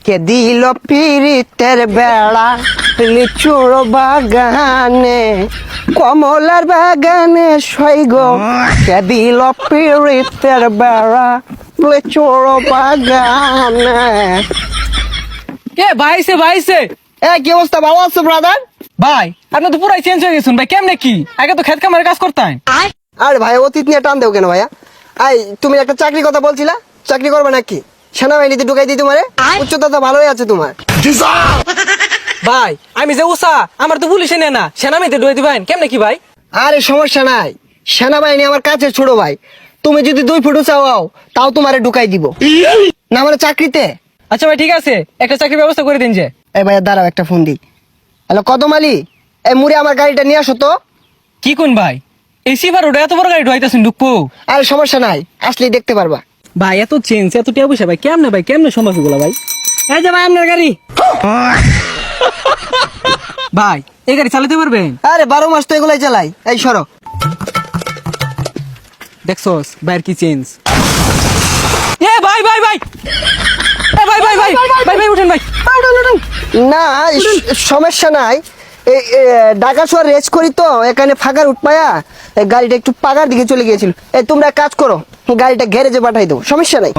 কে দিল পিরিতের বেড়া লিচুর বাগানে কমলার বাগানে সৈগ কে দিল পিরিতের বেড়া লিচুর বাগানে। ভাইছে কি অবস্থা, ভালো আছো ব্রাদার? ভাই আপনি তো পুরাই চেঞ্জ হয়ে গেছেন ভাই, কেমনে কি? আগে তো খেত কামারে কাজ করতেন। আরে ভাই অতীত নিয়ে টান দেও কেন ভাইয়া? তুমি একটা চাকরির কথা বলছিলা, চাকরি করবে নাকি? সেনাবাহিনীতে ঢুকাই দিই তোমারে? উচ্চতা তো ভালোই আছে তোমার। ভাই আমি যে উষা, আমার তো পুলিশে নেয় না, সেনামিতে ডুয়ে দিবেন কেমনে কি ভাই? আরে সমস্যা নাই, সেনাবাহিনী আমার কাছে ছোট ভাই। তুমি যদি 2 ফুট চাও তাও তোমারে ঢুকাই দিব না মানে চাকরিতে। আচ্ছা ভাই ঠিক আছে, একটা চাকরির ব্যবস্থা করে দিন যে। এই ভাইয়া দাঁড়াও, একটা ফোন দিই। হ্যালো কদম আলী, এই মুড়ে আমার গাড়িটা নিয়ে আসো তো। কি কোন ভাই, এই সিভার ওটা এত বড় গাড়ি ঢুকাইতেছেন ঢুকবো? আরে সমস্যা নাই, আসলেই দেখতে পারবা। ভাই এত চেঞ্জ এত টিয়া পয়সা ভাই কেমনে সম্ভব এগুলো ভাই? এই যে ভাই আপনার গাড়ি। ভাই এই গাড়ি চালাতে পারবেন? আরে 12 মাস তো এগুলাই চালাই। এই সরো। দেখছস ভাইয়ের কি চেঞ্জ। এ ভাই ভাই ভাই এ ভাই ভাই ভাই ভাই ভাই উঠেন ভাই, উঠেন। না সমস্যা নাই, ঢাকা শহর রেস করি তো এখানে ফাঁকার উঠপায়া গাড়িটা একটু পাকার দিকে চলে গিয়েছিল। তোমরা এক কাজ করো, গাড়িটা গ্যারেজে পাঠাই দাও, সমস্যা নাই।